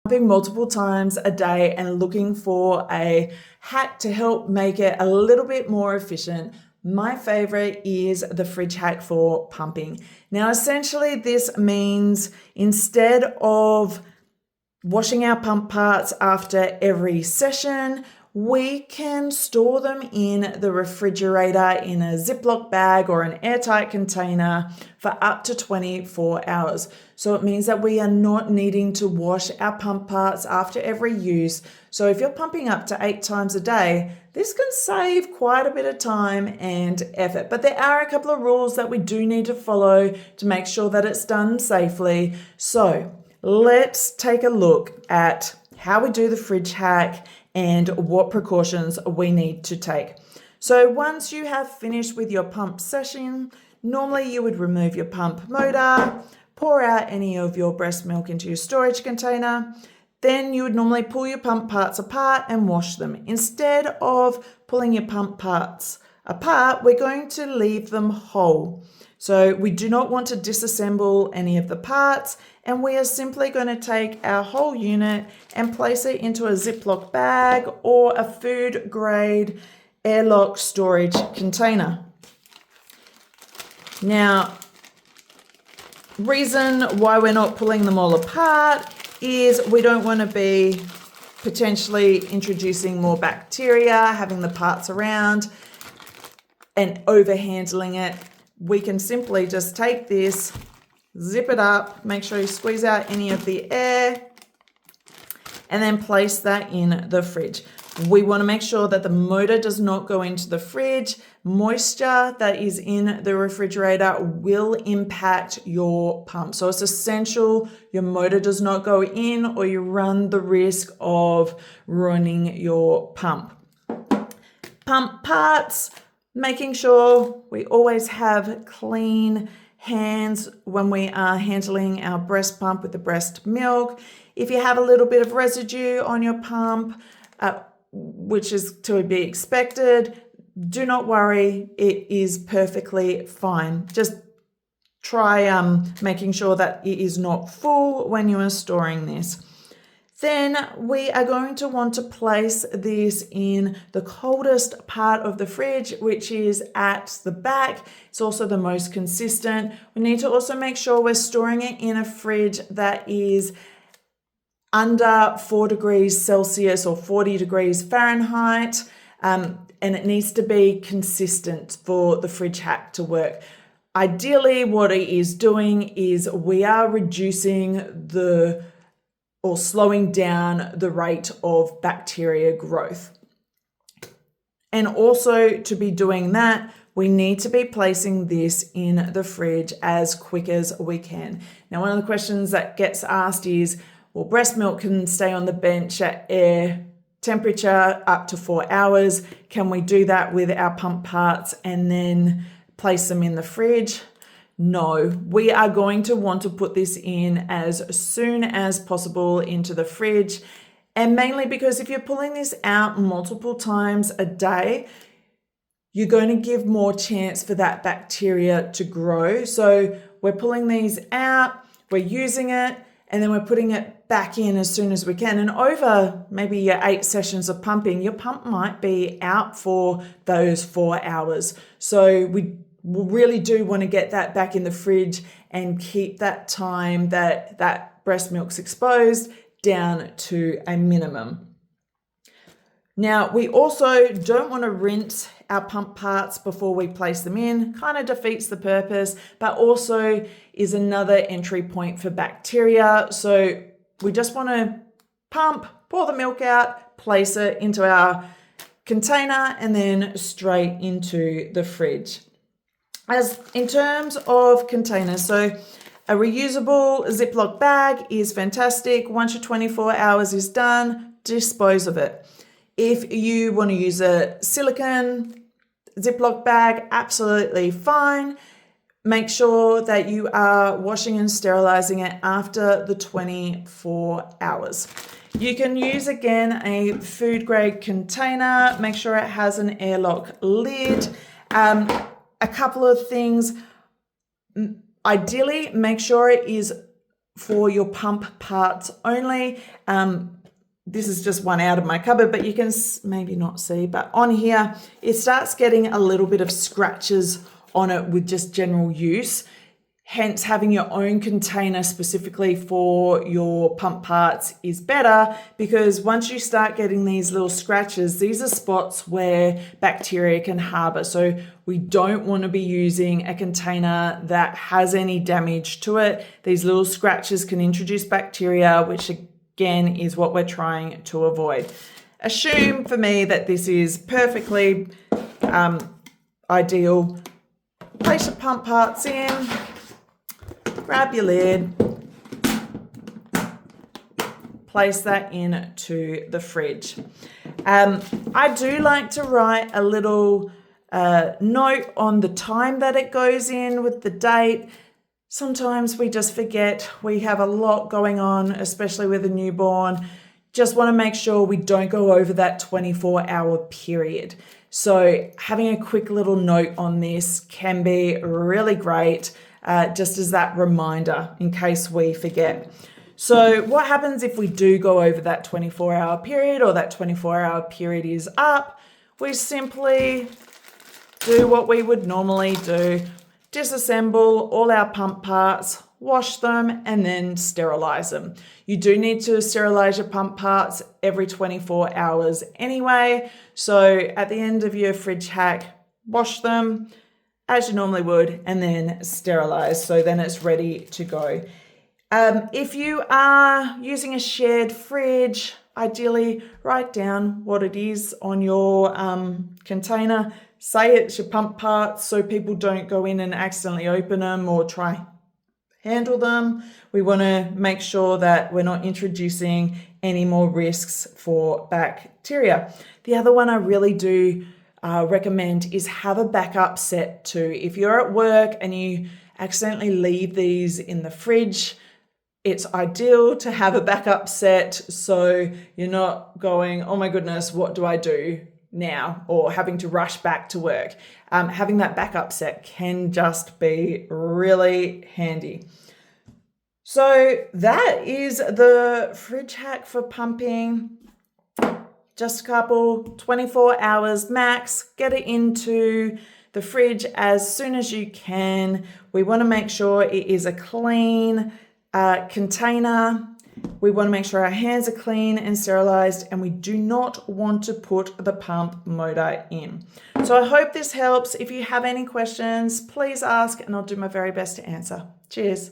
pumping multiple times a day and looking for a hack to help make it a little bit more efficient, my favorite is the fridge hack for pumping. Now, essentially, this means instead of washing our pump parts after every session, we can store them in the refrigerator in a Ziploc bag or an airtight container for up to 24 hours. So it means that we are not needing to wash our pump parts after every use. So if you're pumping up to 8 times a day, this can save quite a bit of time and effort. But there are a couple of rules that we do need to follow to make sure that it's done safely. So let's take a look at how we do the fridge hack and what precautions we need to take. So once you have finished with your pump session, normally you would remove your pump motor, pour out any of your breast milk into your storage container. Then you would normally pull your pump parts apart and wash them. Instead of pulling your pump parts apart, we're going to leave them whole. So we do not want to disassemble any of the parts, and we are simply going to take our whole unit and place it into a Ziploc bag or a food grade airlock storage container. Now, reason why we're not pulling them all apart is we don't want to be potentially introducing more bacteria, having the parts around and over handling it. We can simply just take this, zip it up, make sure you squeeze out any of the air, and then place that in the fridge. We want to make sure that the motor does not go into the fridge. Moisture that is in the refrigerator will impact your pump. So it's essential your motor does not go in or you run the risk of ruining your pump. Pump parts, making sure we always have clean hands when we are handling our breast pump with the breast milk. If you have a little bit of residue on your pump, which is to be expected, do not worry, it is perfectly fine. Just try making sure that it is not full when you are storing this. Then we are going to want to place this in the coldest part of the fridge, which is at the back. It's also the most consistent. We need to also make sure we're storing it in a fridge that is under 4 degrees Celsius or 40 degrees Fahrenheit, and it needs to be consistent for the fridge hack to work. Ideally, what it is doing is we are reducing or slowing down the rate of bacteria growth. And also to be doing that, we need to be placing this in the fridge as quick as we can. Now, one of the questions that gets asked is, well, breast milk can stay on the bench at air temperature up to 4 hours. Can we do that with our pump parts and then place them in the fridge? No, we are going to want to put this in as soon as possible into the fridge. And mainly because if you're pulling this out multiple times a day, you're going to give more chance for that bacteria to grow. So we're pulling these out, we're using it, and then we're putting it back in as soon as we can. And over maybe your 8 sessions of pumping, your pump might be out for those 4 hours. So we really do want to get that back in the fridge and keep that time that breast milk's exposed down to a minimum. Now, we also don't want to rinse our pump parts before we place them in. Kind of defeats the purpose, but also is another entry point for bacteria. So we just want to pump, pour the milk out, place it into our container, and then straight into the fridge. As in terms of containers, so a reusable Ziploc bag is fantastic. Once your 24 hours is done, dispose of it. If you want to use a silicone Ziploc bag, absolutely fine. Make sure that you are washing and sterilizing it after the 24 hours. You can use, again, a food grade container. Make sure it has an airlock lid. A couple of things. Ideally, make sure it is for your pump parts only. This is just one out of my cupboard, but you can maybe not see, but on here, it starts getting a little bit of scratches on it with just general use. Hence, having your own container specifically for your pump parts is better, because once you start getting these little scratches, these are spots where bacteria can harbor. So we don't want to be using a container that has any damage to it. These little scratches can introduce bacteria, which again is what we're trying to avoid. Assume for me that this is perfectly ideal. Place your pump parts in. Grab your lid, place that into the fridge. I do like to write a little note on the time that it goes in with the date. Sometimes we just forget. We have a lot going on, especially with a newborn. Just want to make sure we don't go over that 24-hour period. So having a quick little note on this can be really great. Just as that reminder in case we forget. So what happens if we do go over that 24-hour period, or that 24-hour period is up? We simply do what we would normally do. Disassemble all our pump parts, wash them, and then sterilize them. You do need to sterilize your pump parts every 24 hours anyway. So at the end of your fridge hack, wash them as you normally would, and then sterilize. So then it's ready to go. If you are using a shared fridge, ideally write down what it is on your container. Say it's your pump parts so people don't go in and accidentally open them or try handle them. We want to make sure that we're not introducing any more risks for bacteria. The other one I really do recommend is have a backup set too. If you're at work and you accidentally leave these in the fridge, it's ideal to have a backup set so you're not going, oh my goodness, what do I do now? Or having to rush back to work. Having that backup set can just be really handy. So that is the fridge hack for pumping. Just a couple, 24 hours max. Get it into the fridge as soon as you can. We want to make sure it is a clean container. We want to make sure our hands are clean and sterilized, and we do not want to put the pump motor in. So I hope this helps. If you have any questions, please ask and I'll do my very best to answer. Cheers.